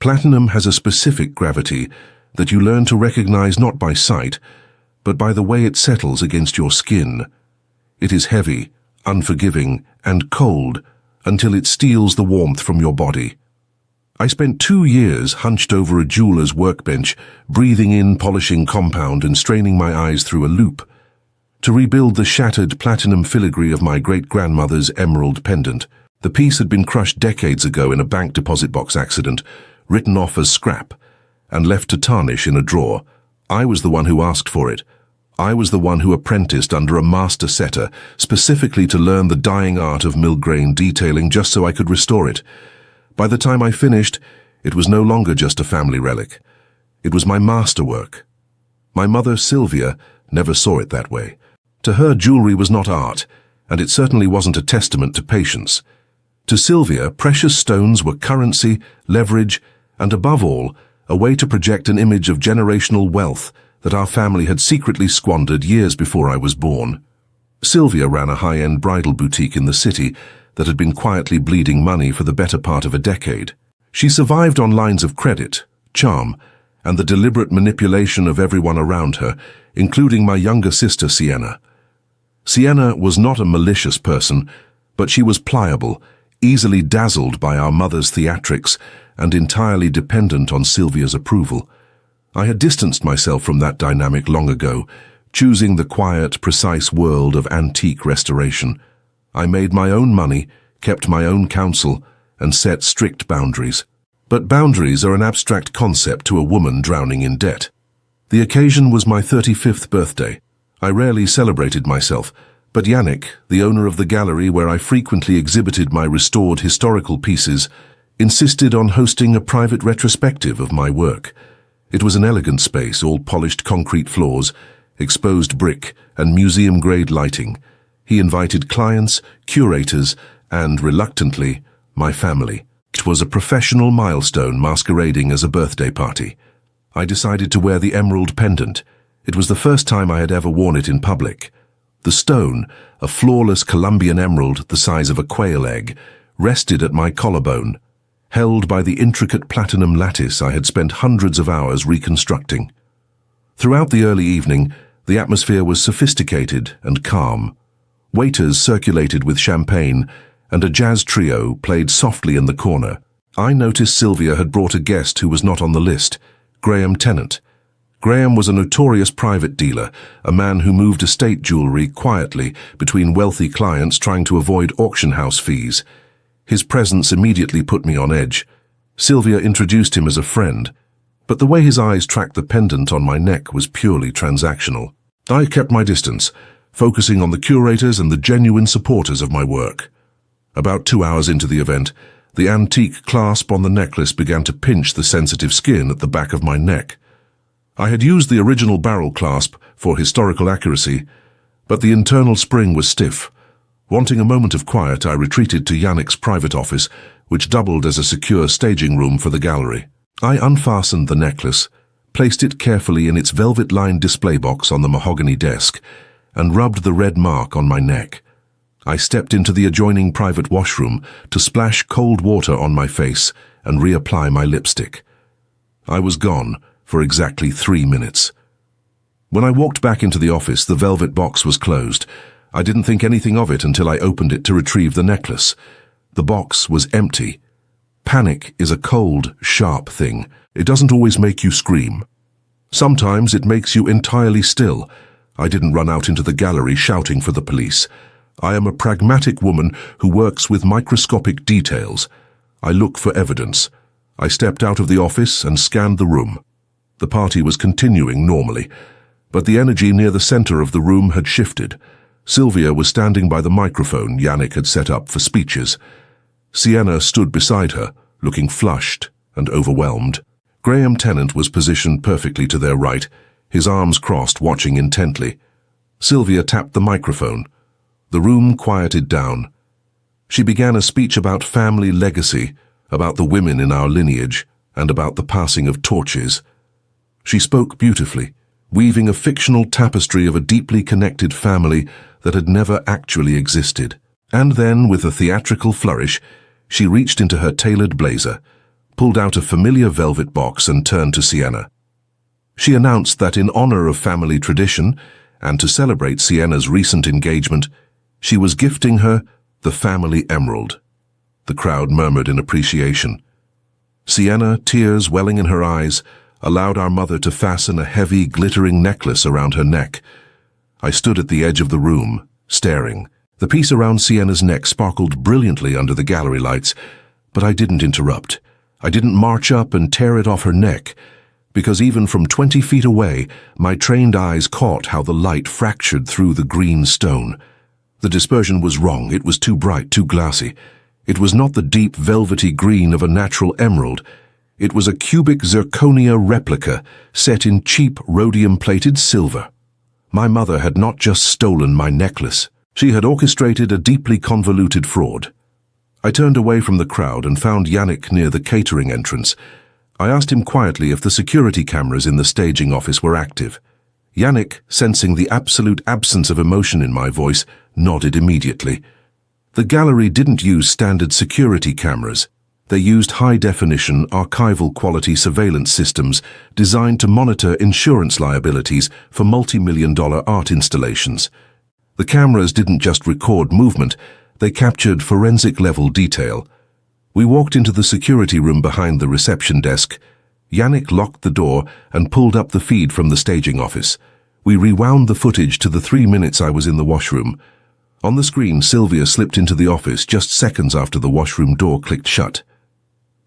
Platinum has a specific gravity that you learn to recognize not by sight, but by the way it settles against your skin. It is heavy, unforgiving, and cold until it steals the warmth from your body. I spent 2 years hunched over a jeweler's workbench, breathing in polishing compound and straining my eyes through a loupe, to rebuild the shattered platinum filigree of my great-grandmother's emerald pendant. The piece had been crushed decades ago in a bank deposit box accident, written off as scrap, and left to tarnish in a drawer. I was the one who asked for it. I was the one who apprenticed under a master setter, specifically to learn the dyeing art of mill-grain detailing just so I could restore it. By the time I finished, it was no longer just a family relic. It was my masterwork. My mother, Sylvia, never saw it that way. To her, jewelry was not art, and it certainly wasn't a testament to patience. To Sylvia, precious stones were currency, leverage, and above all, a way to project an image of generational wealth that our family had secretly squandered years before I was born. Sylvia ran a high-end bridal boutique in the city that had been quietly bleeding money for the better part of a decade. She survived on lines of credit, charm, and the deliberate manipulation of everyone around her, including my younger sister Sienna. Sienna was not a malicious person, but she was pliable, easily dazzled by our mother's theatrics, and entirely dependent on Sylvia's approval. I had distanced myself from that dynamic long ago, choosing the quiet, precise world of antique restoration. I made my own money, kept my own counsel, and set strict boundaries. But boundaries are an abstract concept to a woman drowning in debt. The occasion was my 35th birthday. I rarely celebrated myself, but Yannick, the owner of the gallery where I frequently exhibited my restored historical pieces, insisted on hosting a private retrospective of my work. It was an elegant space, all polished concrete floors, exposed brick, and museum-grade lighting. He invited clients, curators, and, reluctantly, my family. It was a professional milestone masquerading as a birthday party. I decided to wear the emerald pendant. It was the first time I had ever worn it in public. The stone, a flawless Colombian emerald the size of a quail egg, rested at my collarbone, held by the intricate platinum lattice I had spent hundreds of hours reconstructing. Throughout the early evening, the atmosphere was sophisticated and calm. Waiters circulated with champagne, and a jazz trio played softly in the corner. I noticed Sylvia had brought a guest who was not on the list, Graham Tennant. Graham was a notorious private dealer, a man who moved estate jewelry quietly between wealthy clients trying to avoid auction house fees. His presence immediately put me on edge. Sylvia introduced him as a friend, but the way his eyes tracked the pendant on my neck was purely transactional. I kept my distance, focusing on the curators and the genuine supporters of my work. About 2 hours into the event, the antique clasp on the necklace began to pinch the sensitive skin at the back of my neck. I had used the original barrel clasp for historical accuracy, but the internal spring was stiff. Wanting a moment of quiet, I retreated to Yannick's private office, which doubled as a secure staging room for the gallery. I unfastened the necklace, placed it carefully in its velvet-lined display box on the mahogany desk, and rubbed the red mark on my neck. I stepped into the adjoining private washroom to splash cold water on my face and reapply my lipstick. I was gone for exactly 3 minutes. When I walked back into the office, the velvet box was closed. I didn't think anything of it until I opened it to retrieve the necklace. The box was empty. Panic is a cold, sharp thing. It doesn't always make you scream. Sometimes it makes you entirely still. I didn't run out into the gallery shouting for the police. I am a pragmatic woman who works with microscopic details. I look for evidence. I stepped out of the office and scanned the room. The party was continuing normally, but the energy near the center of the room had shifted. Sylvia was standing by the microphone Yannick had set up for speeches. Sienna stood beside her, looking flushed and overwhelmed. Graham Tennant was positioned perfectly to their right, his arms crossed, watching intently. Sylvia tapped the microphone. The room quieted down. She began a speech about family legacy, about the women in our lineage, and about the passing of torches. She spoke beautifully, weaving a fictional tapestry of a deeply connected family that had never actually existed. And then, with a theatrical flourish, she reached into her tailored blazer, pulled out a familiar velvet box and turned to Sienna. She announced that in honor of family tradition, and to celebrate Sienna's recent engagement, she was gifting her the family emerald. The crowd murmured in appreciation. Sienna, tears welling in her eyes, allowed our mother to fasten a heavy, glittering necklace around her neck. I stood at the edge of the room, staring. The piece around Sienna's neck sparkled brilliantly under the gallery lights, but I didn't interrupt. I didn't march up and tear it off her neck, because even from 20 feet away, my trained eyes caught how the light fractured through the green stone. The dispersion was wrong. It was too bright, too glassy. It was not the deep, velvety green of a natural emerald. It was a cubic zirconia replica set in cheap, rhodium-plated silver. My mother had not just stolen my necklace. She had orchestrated a deeply convoluted fraud. I turned away from the crowd and found Yannick near the catering entrance. I asked him quietly if the security cameras in the staging office were active. Yannick, sensing the absolute absence of emotion in my voice, nodded immediately. The gallery didn't use standard security cameras. They used high-definition, archival-quality surveillance systems designed to monitor insurance liabilities for multi-million-dollar art installations. The cameras didn't just record movement, they captured forensic-level detail. We walked into the security room behind the reception desk. Yannick locked the door and pulled up the feed from the staging office. We rewound the footage to the 3 minutes I was in the washroom. On the screen, Sylvia slipped into the office just seconds after the washroom door clicked shut.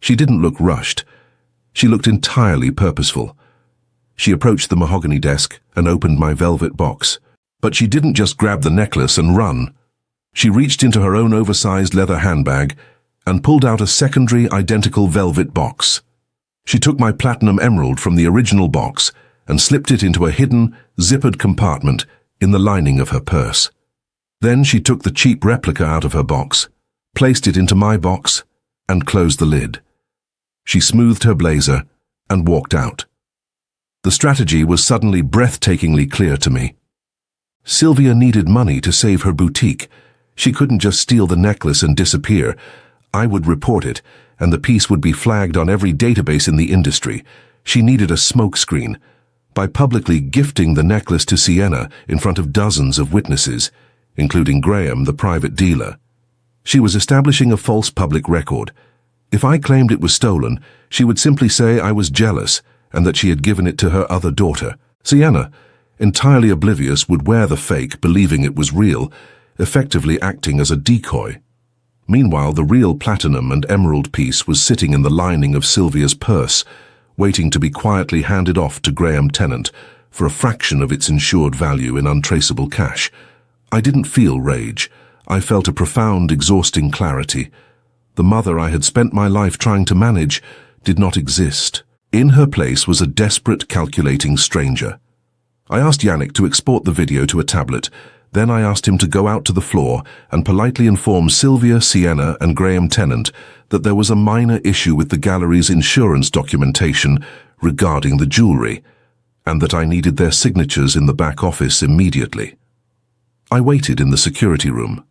She didn't look rushed. She looked entirely purposeful. She approached the mahogany desk and opened my velvet box. But she didn't just grab the necklace and run. She reached into her own oversized leather handbag and pulled out a secondary identical velvet box. She took my platinum emerald from the original box and slipped it into a hidden, zippered compartment in the lining of her purse. Then she took the cheap replica out of her box, placed it into my box, and closed the lid. She smoothed her blazer and walked out. The strategy was suddenly breathtakingly clear to me. Sylvia needed money to save her boutique. She couldn't just steal the necklace and disappear. I would report it, and the piece would be flagged on every database in the industry. She needed a smokescreen. By publicly gifting the necklace to Sienna in front of dozens of witnesses, including Graham, the private dealer, she was establishing a false public record. If I claimed it was stolen, she would simply say I was jealous and that she had given it to her other daughter. Sienna, entirely oblivious, would wear the fake, believing it was real, effectively acting as a decoy. Meanwhile, the real platinum and emerald piece was sitting in the lining of Sylvia's purse, waiting to be quietly handed off to Graham Tennant for a fraction of its insured value in untraceable cash. I didn't feel rage. I felt a profound, exhausting clarity. The mother I had spent my life trying to manage did not exist. In her place was a desperate, calculating stranger. I asked Yannick to export the video to a tablet. Then I asked him to go out to the floor and politely inform Sylvia, Sienna, and Graham Tennant that there was a minor issue with the gallery's insurance documentation regarding the jewelry, and that I needed their signatures in the back office immediately. I waited in the security room.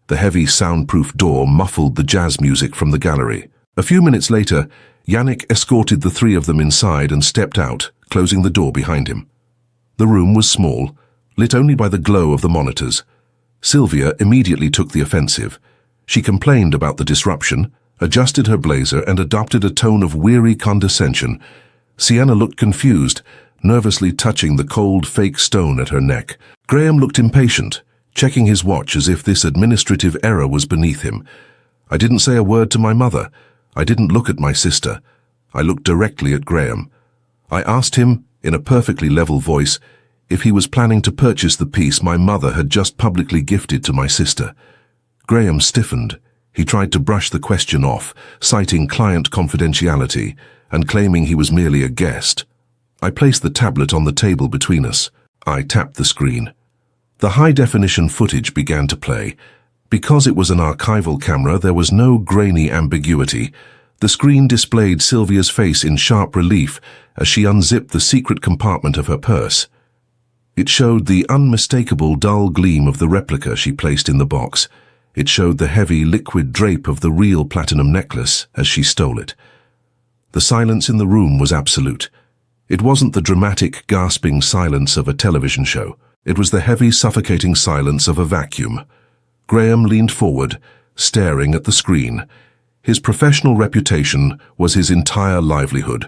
The heavy, soundproof door muffled the jazz music from the gallery. A few minutes later, Yannick escorted the three of them inside and stepped out, closing the door behind him. The room was small, lit only by the glow of the monitors. Sylvia immediately took the offensive. She complained about the disruption, adjusted her blazer, and adopted a tone of weary condescension. Sienna looked confused, nervously touching the cold, fake stone at her neck. Graham looked impatient, checking his watch as if this administrative error was beneath him. I didn't say a word to my mother. I didn't look at my sister. I looked directly at Graham. I asked him, in a perfectly level voice, if he was planning to purchase the piece my mother had just publicly gifted to my sister. Graham stiffened. He tried to brush the question off, citing client confidentiality and claiming he was merely a guest. I placed the tablet on the table between us. I tapped the screen. The high-definition footage began to play. Because it was an archival camera, there was no grainy ambiguity. The screen displayed Sylvia's face in sharp relief as she unzipped the secret compartment of her purse. It showed the unmistakable dull gleam of the replica she placed in the box. It showed the heavy liquid drape of the real platinum necklace as she stole it. The silence in the room was absolute. It wasn't the dramatic, gasping silence of a television show. It was the heavy, suffocating silence of a vacuum. Graham leaned forward, staring at the screen. His professional reputation was his entire livelihood.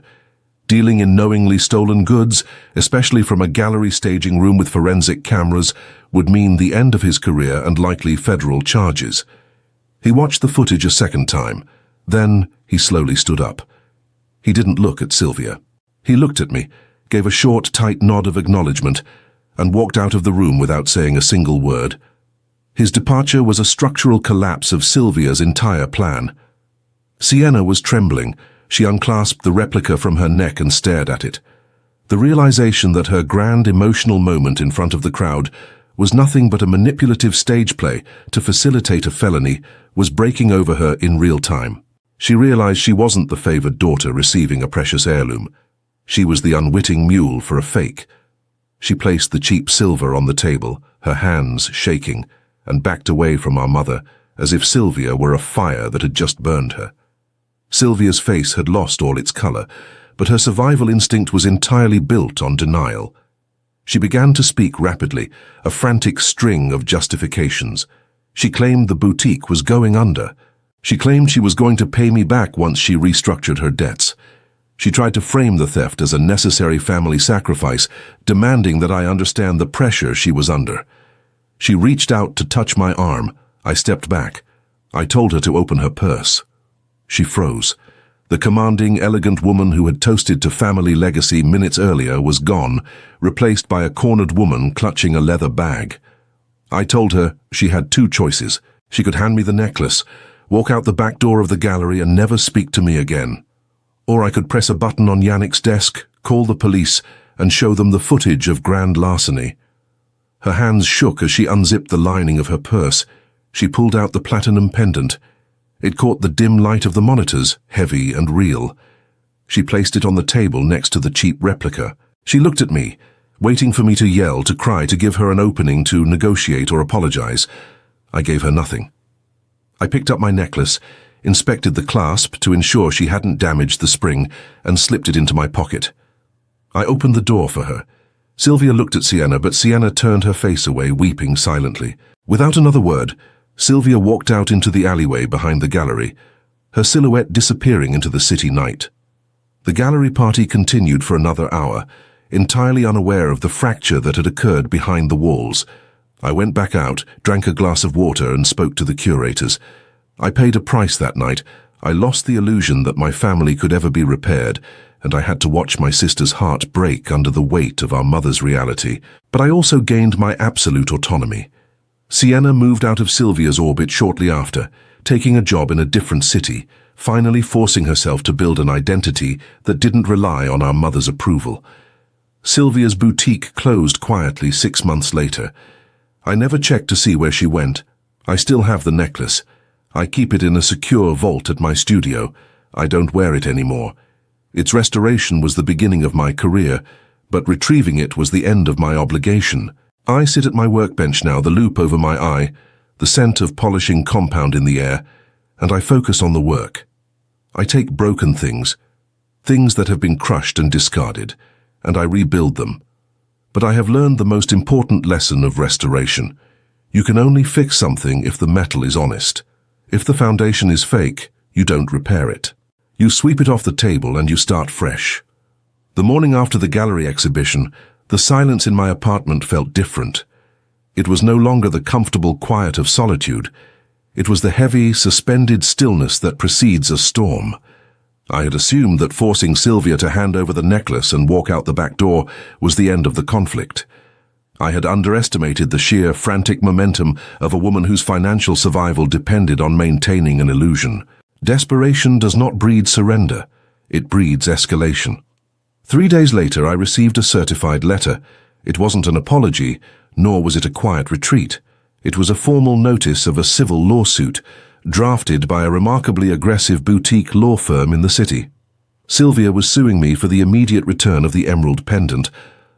Dealing in knowingly stolen goods, especially from a gallery staging room with forensic cameras, would mean the end of his career and likely federal charges. He watched the footage a second time. Then he slowly stood up. He didn't look at Sylvia. He looked at me, gave a short, tight nod of acknowledgement, and walked out of the room without saying a single word. His departure was a structural collapse of Sylvia's entire plan. Sienna was trembling. She unclasped the replica from her neck and stared at it. The realization that her grand emotional moment in front of the crowd was nothing but a manipulative stage play to facilitate a felony was breaking over her in real time. She realized she wasn't the favored daughter receiving a precious heirloom. She was the unwitting mule for a fake. She placed the cheap silver on the table, her hands shaking, and backed away from our mother, as if Sylvia were a fire that had just burned her. Sylvia's face had lost all its color, but her survival instinct was entirely built on denial. She began to speak rapidly, a frantic string of justifications. She claimed the boutique was going under. She claimed she was going to pay me back once she restructured her debts. She tried to frame the theft as a necessary family sacrifice, demanding that I understand the pressure she was under. She reached out to touch my arm. I stepped back. I told her to open her purse. She froze. The commanding, elegant woman who had toasted to family legacy minutes earlier was gone, replaced by a cornered woman clutching a leather bag. I told her she had two choices. She could hand me the necklace, walk out the back door of the gallery and never speak to me again. Or I could press a button on Yannick's desk, call the police, and show them the footage of grand larceny. Her hands shook as she unzipped the lining of her purse. She pulled out the platinum pendant. It caught the dim light of the monitors, heavy and real. She placed it on the table next to the cheap replica. She looked at me, waiting for me to yell, to cry, to give her an opening to negotiate or apologize. I gave her nothing. I picked up my necklace, inspected the clasp to ensure she hadn't damaged the spring, and slipped it into my pocket. I opened the door for her. Sylvia looked at Sienna, but Sienna turned her face away, weeping silently. Without another word, Sylvia walked out into the alleyway behind the gallery, her silhouette disappearing into the city night. The gallery party continued for another hour, entirely unaware of the fracture that had occurred behind the walls. I went back out, drank a glass of water, and spoke to the curators. I paid a price that night. I lost the illusion that my family could ever be repaired, and I had to watch my sister's heart break under the weight of our mother's reality. But I also gained my absolute autonomy. Sienna moved out of Sylvia's orbit shortly after, taking a job in a different city, finally forcing herself to build an identity that didn't rely on our mother's approval. Sylvia's boutique closed quietly 6 months later. I never checked to see where she went. I still have the necklace. I keep it in a secure vault at my studio. I don't wear it anymore. Its restoration was the beginning of my career, but retrieving it was the end of my obligation. I sit at my workbench now, the loop over my eye, the scent of polishing compound in the air, and I focus on the work. I take broken things that have been crushed and discarded, and I rebuild them. But I have learned the most important lesson of restoration. You can only fix something if the metal is honest. If the foundation is fake, you don't repair it. You sweep it off the table and you start fresh. The morning after the gallery exhibition, the silence in my apartment felt different. It was no longer the comfortable quiet of solitude. It was the heavy, suspended stillness that precedes a storm. I had assumed that forcing Sylvia to hand over the necklace and walk out the back door was the end of the conflict. I had underestimated the sheer, frantic momentum of a woman whose financial survival depended on maintaining an illusion. Desperation does not breed surrender. It breeds escalation. 3 days later, I received a certified letter. It wasn't an apology, nor was it a quiet retreat. It was a formal notice of a civil lawsuit, drafted by a remarkably aggressive boutique law firm in the city. Sylvia was suing me for the immediate return of the emerald pendant,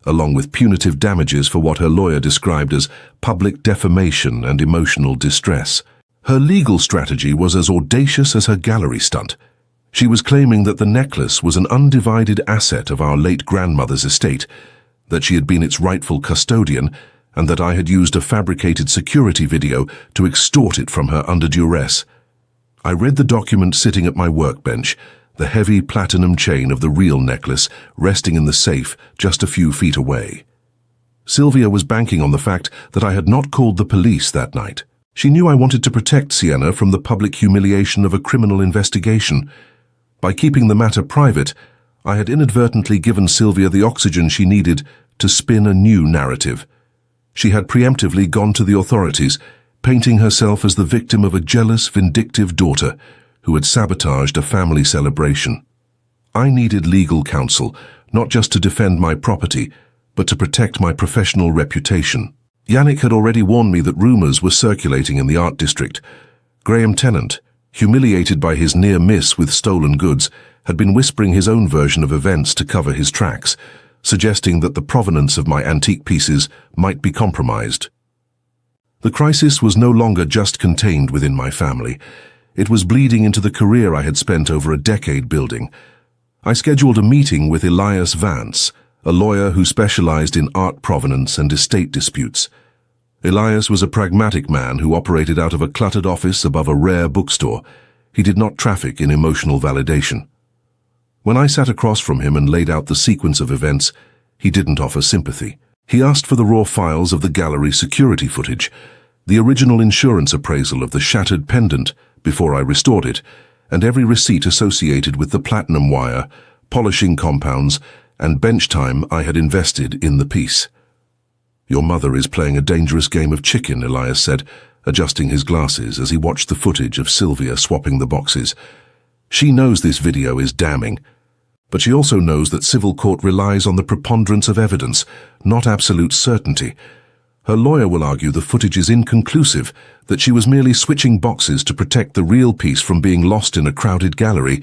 along with punitive damages for what her lawyer described as public defamation and emotional distress. Her legal strategy was as audacious as her gallery stunt. She was claiming that the necklace was an undivided asset of our late grandmother's estate, that she had been its rightful custodian, and that I had used a fabricated security video to extort it from her under duress. I read the document sitting at my workbench, the heavy platinum chain of the real necklace resting in the safe just a few feet away. Sylvia was banking on the fact that I had not called the police that night. She knew I wanted to protect Sienna from the public humiliation of a criminal investigation. By keeping the matter private, I had inadvertently given Sylvia the oxygen she needed to spin a new narrative. She had preemptively gone to the authorities, painting herself as the victim of a jealous, vindictive daughter who had sabotaged a family celebration. I needed legal counsel, not just to defend my property, but to protect my professional reputation. Yannick had already warned me that rumors were circulating in the art district. Graham Tennant, humiliated by his near miss with stolen goods, had been whispering his own version of events to cover his tracks, suggesting that the provenance of my antique pieces might be compromised. The crisis was no longer just contained within my family. It was bleeding into the career I had spent over a decade building. I scheduled a meeting with Elias Vance, a lawyer who specialized in art provenance and estate disputes. Elias was a pragmatic man who operated out of a cluttered office above a rare bookstore. He did not traffic in emotional validation. When I sat across from him and laid out the sequence of events, he didn't offer sympathy. He asked for the raw files of the gallery security footage, the original insurance appraisal of the shattered pendant before I restored it, and every receipt associated with the platinum wire, polishing compounds, and bench time I had invested in the piece. "Your mother is playing a dangerous game of chicken," Elias said, adjusting his glasses as he watched the footage of Sylvia swapping the boxes. "She knows this video is damning, but she also knows that civil court relies on the preponderance of evidence, not absolute certainty. Her lawyer will argue the footage is inconclusive, that she was merely switching boxes to protect the real piece from being lost in a crowded gallery,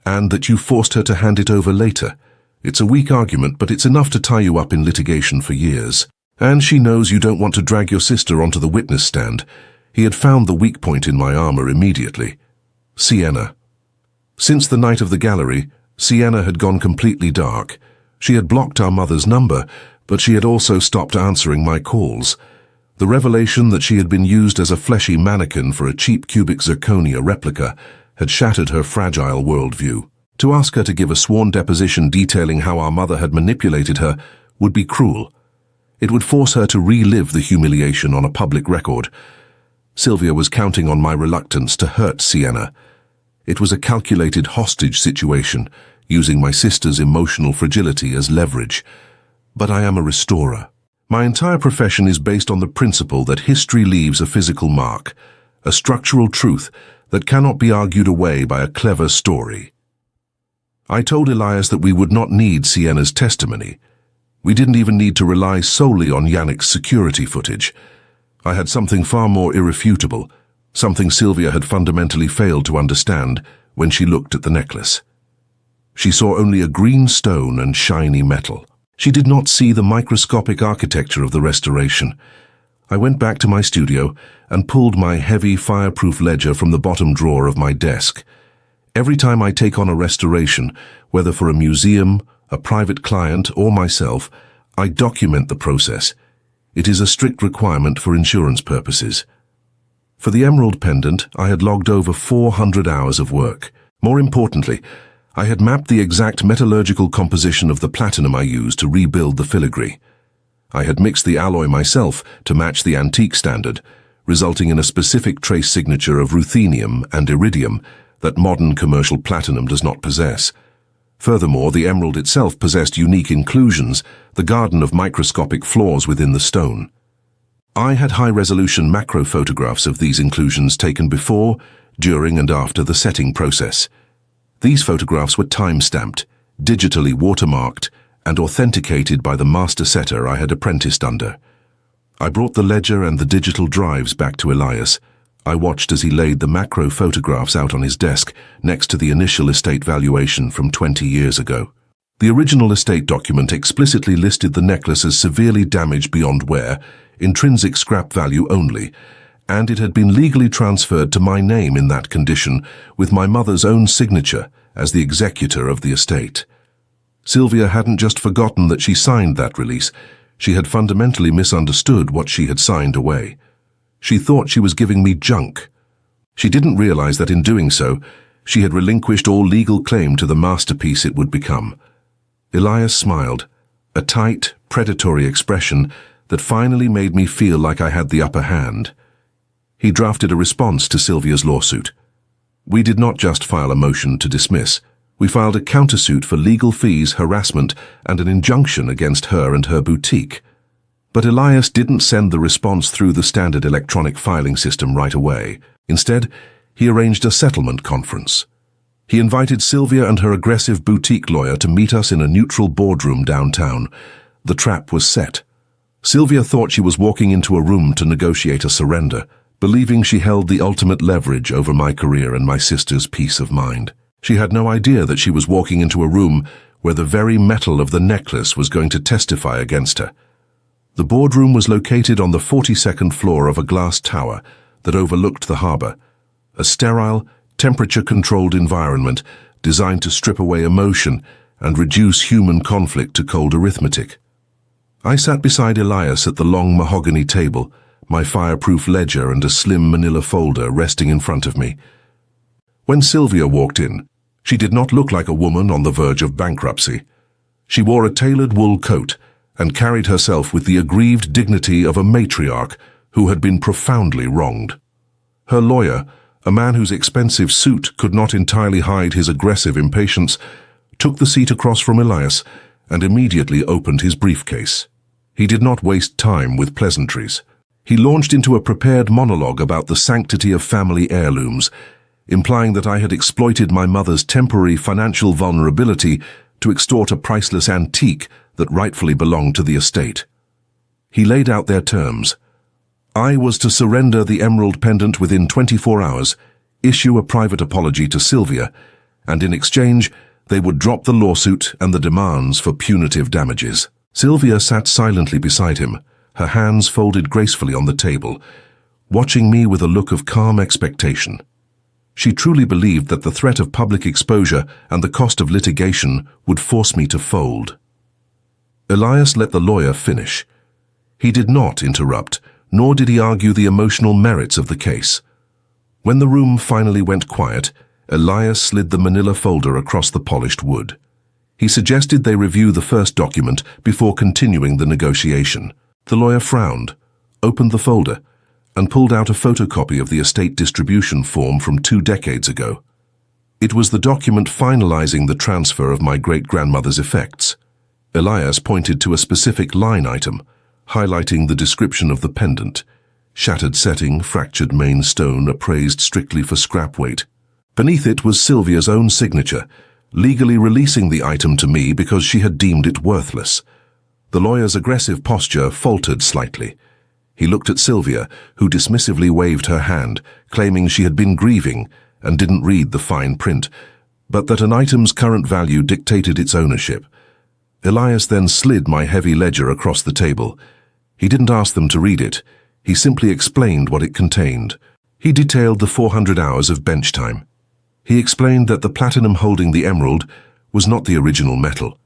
and that you forced her to hand it over later. It's a weak argument, but it's enough to tie you up in litigation for years. And she knows you don't want to drag your sister onto the witness stand." He had found the weak point in my armor immediately. Sienna. Since the night of the gallery, Sienna had gone completely dark. She had blocked our mother's number, but she had also stopped answering my calls. The revelation that she had been used as a fleshy mannequin for a cheap cubic zirconia replica had shattered her fragile worldview. To ask her to give a sworn deposition detailing how our mother had manipulated her would be cruel. It would force her to relive the humiliation on a public record. Sylvia was counting on my reluctance to hurt Sienna. It was a calculated hostage situation, using my sister's emotional fragility as leverage. But I am a restorer. My entire profession is based on the principle that history leaves a physical mark, a structural truth that cannot be argued away by a clever story. I told Elias that we would not need Sienna's testimony. We didn't even need to rely solely on Yannick's security footage. I had something far more irrefutable, something Sylvia had fundamentally failed to understand when she looked at the necklace. She saw only a green stone and shiny metal. She did not see the microscopic architecture of the restoration. I went back to my studio and pulled my heavy fireproof ledger from the bottom drawer of my desk. Every time I take on a restoration, whether for a museum, a private client, or myself, I document the process. It is a strict requirement for insurance purposes. For the emerald pendant, I had logged over 400 hours of work. More importantly, I had mapped the exact metallurgical composition of the platinum I used to rebuild the filigree. I had mixed the alloy myself to match the antique standard, resulting in a specific trace signature of ruthenium and iridium that modern commercial platinum does not possess. Furthermore, the emerald itself possessed unique inclusions, the garden of microscopic flaws within the stone. I had high-resolution macro photographs of these inclusions taken before, during and after the setting process. These photographs were time-stamped, digitally watermarked, and authenticated by the master setter I had apprenticed under. I brought the ledger and the digital drives back to Elias. I watched as he laid the macro photographs out on his desk next to the initial estate valuation from 20 years ago. The original estate document explicitly listed the necklace as severely damaged beyond wear, intrinsic scrap value only, and it had been legally transferred to my name in that condition with my mother's own signature as the executor of the estate. Sylvia hadn't just forgotten that she signed that release, she had fundamentally misunderstood what she had signed away. She thought she was giving me junk. She didn't realize that in doing so, she had relinquished all legal claim to the masterpiece it would become. Elias smiled, a tight, predatory expression that finally made me feel like I had the upper hand. He drafted a response to Sylvia's lawsuit. We did not just file a motion to dismiss. We filed a countersuit for legal fees, harassment, and an injunction against her and her boutique. But Elias didn't send the response through the standard electronic filing system right away. Instead, he arranged a settlement conference. He invited Sylvia and her aggressive boutique lawyer to meet us in a neutral boardroom downtown. The trap was set. Sylvia thought she was walking into a room to negotiate a surrender, believing she held the ultimate leverage over my career and my sister's peace of mind. She had no idea that she was walking into a room where the very metal of the necklace was going to testify against her. The boardroom was located on the 42nd floor of a glass tower that overlooked the harbor, a sterile, temperature-controlled environment designed to strip away emotion and reduce human conflict to cold arithmetic. I sat beside Elias at the long mahogany table, my fireproof ledger and a slim manila folder resting in front of me. When Sylvia walked in, she did not look like a woman on the verge of bankruptcy. She wore a tailored wool coat and carried herself with the aggrieved dignity of a matriarch who had been profoundly wronged. Her lawyer, a man whose expensive suit could not entirely hide his aggressive impatience, took the seat across from Elias and immediately opened his briefcase. He did not waste time with pleasantries. He launched into a prepared monologue about the sanctity of family heirlooms, implying that I had exploited my mother's temporary financial vulnerability to extort a priceless antique that rightfully belonged to the estate. He laid out their terms. I was to surrender the emerald pendant within 24 hours, issue a private apology to Sylvia, and in exchange, they would drop the lawsuit and the demands for punitive damages. Sylvia sat silently beside him, her hands folded gracefully on the table, watching me with a look of calm expectation. She truly believed that the threat of public exposure and the cost of litigation would force me to fold. Elias let the lawyer finish. He did not interrupt, nor did he argue the emotional merits of the case. When the room finally went quiet, Elias slid the manila folder across the polished wood. He suggested they review the first document before continuing the negotiation. The lawyer frowned, opened the folder, and pulled out a photocopy of the estate distribution form from 2 decades ago. It was the document finalizing the transfer of my great-grandmother's effects. Elias pointed to a specific line item, highlighting the description of the pendant. Shattered setting, fractured main stone, appraised strictly for scrap weight. Beneath it was Sylvia's own signature, legally releasing the item to me because she had deemed it worthless. The lawyer's aggressive posture faltered slightly. He looked at Sylvia, who dismissively waved her hand, claiming she had been grieving and didn't read the fine print, but that an item's current value dictated its ownership. Elias then slid my heavy ledger across the table. He didn't ask them to read it. He simply explained what it contained. He detailed the 400 hours of bench time. He explained that the platinum holding the emerald was not the original metal.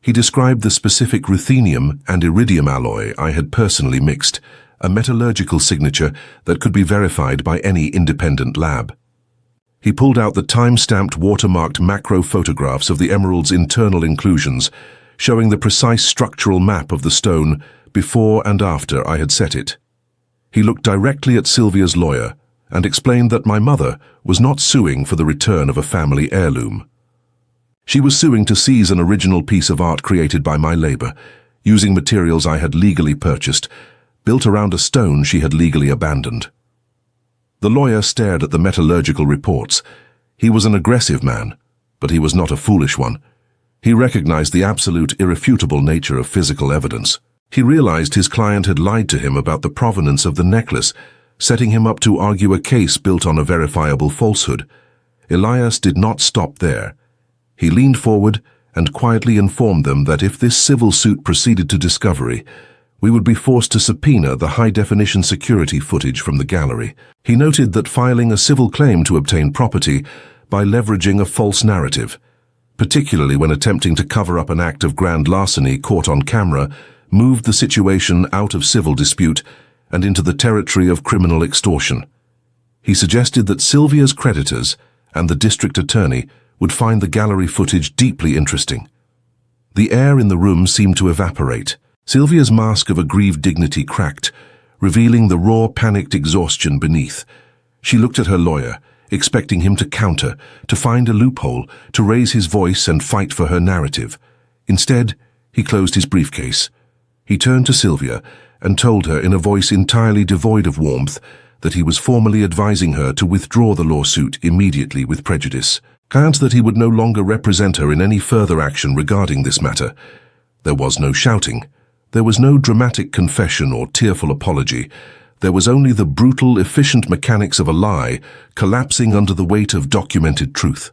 He described the specific ruthenium and iridium alloy I had personally mixed, a metallurgical signature that could be verified by any independent lab. He pulled out the time-stamped watermarked macro photographs of the emerald's internal inclusions, showing the precise structural map of the stone before and after I had set it. He looked directly at Sylvia's lawyer and explained that my mother was not suing for the return of a family heirloom. She was suing to seize an original piece of art created by my labor, using materials I had legally purchased, built around a stone she had legally abandoned. The lawyer stared at the metallurgical reports. He was an aggressive man, but he was not a foolish one. He recognized the absolute, irrefutable nature of physical evidence. He realized his client had lied to him about the provenance of the necklace, setting him up to argue a case built on a verifiable falsehood. Elias did not stop there. He leaned forward and quietly informed them that if this civil suit proceeded to discovery, we would be forced to subpoena the high-definition security footage from the gallery. He noted that filing a civil claim to obtain property by leveraging a false narrative, particularly when attempting to cover up an act of grand larceny caught on camera, moved the situation out of civil dispute and into the territory of criminal extortion. He suggested that Sylvia's creditors and the district attorney would find the gallery footage deeply interesting. The air in the room seemed to evaporate. Sylvia's mask of aggrieved dignity cracked, revealing the raw, panicked exhaustion beneath. She looked at her lawyer, expecting him to counter, to find a loophole, to raise his voice and fight for her narrative. Instead, he closed his briefcase. He turned to Sylvia and told her in a voice entirely devoid of warmth that he was formally advising her to withdraw the lawsuit immediately with prejudice, and that he would no longer represent her in any further action regarding this matter. There was no shouting. There was no dramatic confession or tearful apology. There was only the brutal, efficient mechanics of a lie collapsing under the weight of documented truth.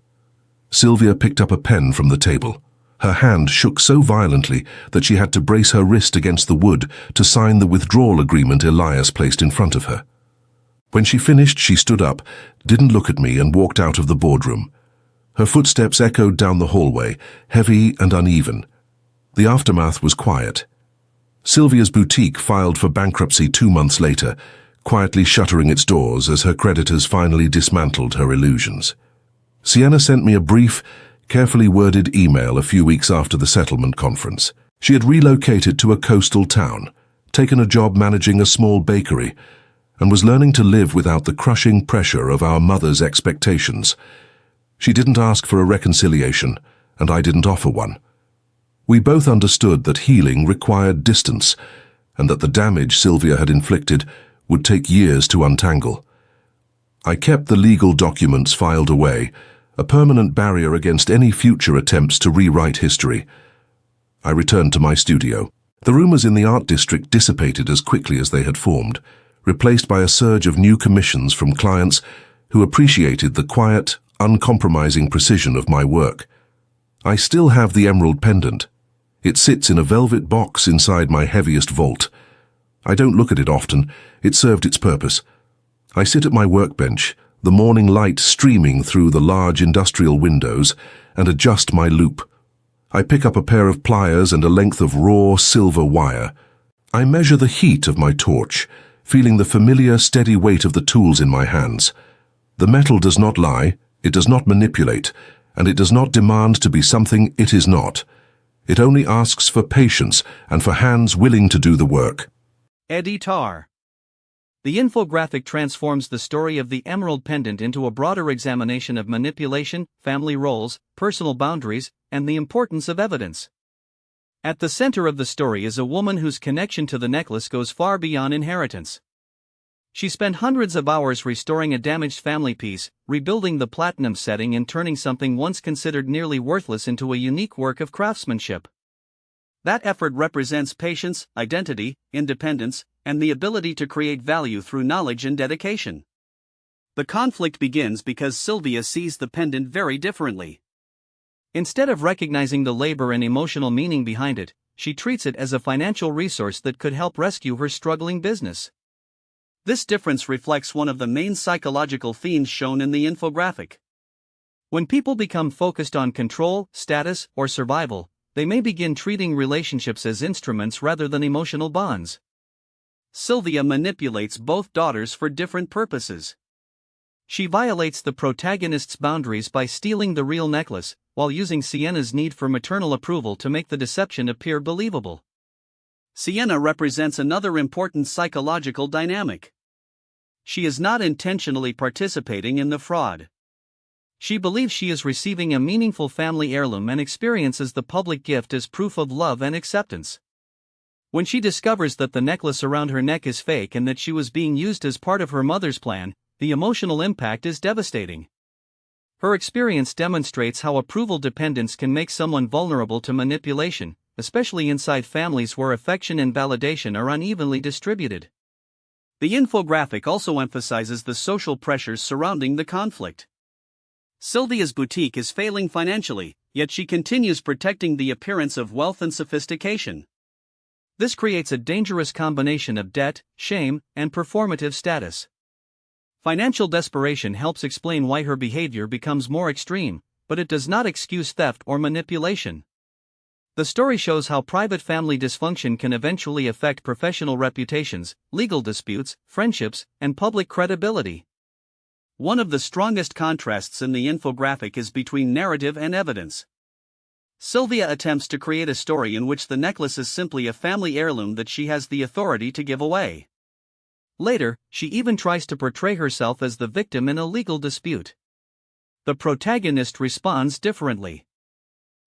Sylvia picked up a pen from the table. Her hand shook so violently that she had to brace her wrist against the wood to sign the withdrawal agreement Elias placed in front of her. When she finished, she stood up, didn't look at me, and walked out of the boardroom. Her footsteps echoed down the hallway, heavy and uneven. The aftermath was quiet. Sylvia's boutique filed for bankruptcy 2 months later, quietly shuttering its doors as her creditors finally dismantled her illusions. Sienna sent me a brief, carefully worded email a few weeks after the settlement conference. She had relocated to a coastal town, taken a job managing a small bakery, and was learning to live without the crushing pressure of our mother's expectations. She didn't ask for a reconciliation, and I didn't offer one. We both understood that healing required distance, and that the damage Sylvia had inflicted would take years to untangle. I kept the legal documents filed away, a permanent barrier against any future attempts to rewrite history. I returned to my studio. The rumors in the art district dissipated as quickly as they had formed, replaced by a surge of new commissions from clients who appreciated the quiet, uncompromising precision of my work. I still have the emerald pendant. It sits in a velvet box inside my heaviest vault. I don't look at it often. It served its purpose. I sit at my workbench, the morning light streaming through the large industrial windows, and adjust my loop. I pick up a pair of pliers and a length of raw silver wire. I measure the heat of my torch, feeling the familiar, steady weight of the tools in my hands. The metal does not lie, it does not manipulate, and it does not demand to be something it is not. It only asks for patience and for hands willing to do the work. Editor. The infographic transforms the story of the emerald pendant into a broader examination of manipulation, family roles, personal boundaries, and the importance of evidence. At the center of the story is a woman whose connection to the necklace goes far beyond inheritance. She spent hundreds of hours restoring a damaged family piece, rebuilding the platinum setting and turning something once considered nearly worthless into a unique work of craftsmanship. That effort represents patience, identity, independence, and the ability to create value through knowledge and dedication. The conflict begins because Sylvia sees the pendant very differently. Instead of recognizing the labor and emotional meaning behind it, she treats it as a financial resource that could help rescue her struggling business. This difference reflects one of the main psychological themes shown in the infographic. When people become focused on control, status, or survival, they may begin treating relationships as instruments rather than emotional bonds. Sylvia manipulates both daughters for different purposes. She violates the protagonist's boundaries by stealing the real necklace, while using Sienna's need for maternal approval to make the deception appear believable. Sienna represents another important psychological dynamic. She is not intentionally participating in the fraud. She believes she is receiving a meaningful family heirloom and experiences the public gift as proof of love and acceptance. When she discovers that the necklace around her neck is fake and that she was being used as part of her mother's plan, the emotional impact is devastating. Her experience demonstrates how approval dependence can make someone vulnerable to manipulation, especially inside families where affection and validation are unevenly distributed. The infographic also emphasizes the social pressures surrounding the conflict. Sylvia's boutique is failing financially, yet she continues protecting the appearance of wealth and sophistication. This creates a dangerous combination of debt, shame, and performative status. Financial desperation helps explain why her behavior becomes more extreme, but it does not excuse theft or manipulation. The story shows how private family dysfunction can eventually affect professional reputations, legal disputes, friendships, and public credibility. One of the strongest contrasts in the infographic is between narrative and evidence. Sylvia attempts to create a story in which the necklace is simply a family heirloom that she has the authority to give away. Later, she even tries to portray herself as the victim in a legal dispute. The protagonist responds differently.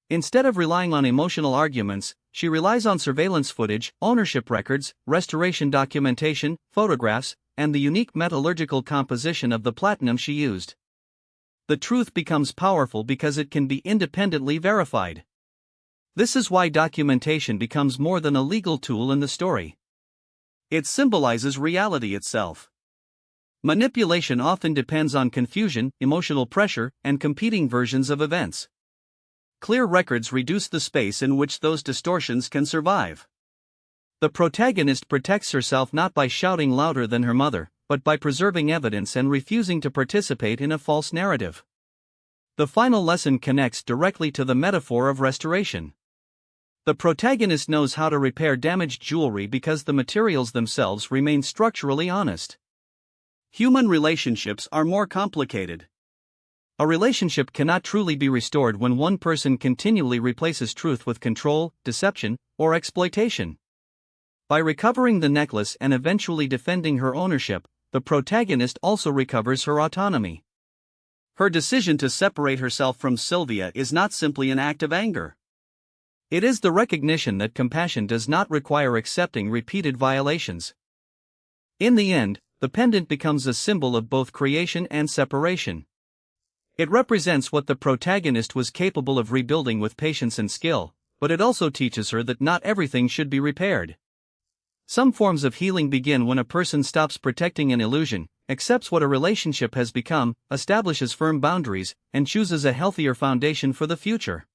Instead of relying on emotional arguments, she relies on surveillance footage, ownership records, restoration documentation, photographs, and the unique metallurgical composition of the platinum she used. The truth becomes powerful because it can be independently verified. This is why documentation becomes more than a legal tool in the story. It symbolizes reality itself. Manipulation often depends on confusion, emotional pressure, and competing versions of events. Clear records reduce the space in which those distortions can survive. The protagonist protects herself not by shouting louder than her mother, but by preserving evidence and refusing to participate in a false narrative. The final lesson connects directly to the metaphor of restoration. The protagonist knows how to repair damaged jewelry because the materials themselves remain structurally honest. Human relationships are more complicated. A relationship cannot truly be restored when one person continually replaces truth with control, deception, or exploitation. By recovering the necklace and eventually defending her ownership, the protagonist also recovers her autonomy. Her decision to separate herself from Sylvia is not simply an act of anger. It is the recognition that compassion does not require accepting repeated violations. In the end, the pendant becomes a symbol of both creation and separation. It represents what the protagonist was capable of rebuilding with patience and skill, but it also teaches her that not everything should be repaired. Some forms of healing begin when a person stops protecting an illusion, accepts what a relationship has become, establishes firm boundaries, and chooses a healthier foundation for the future.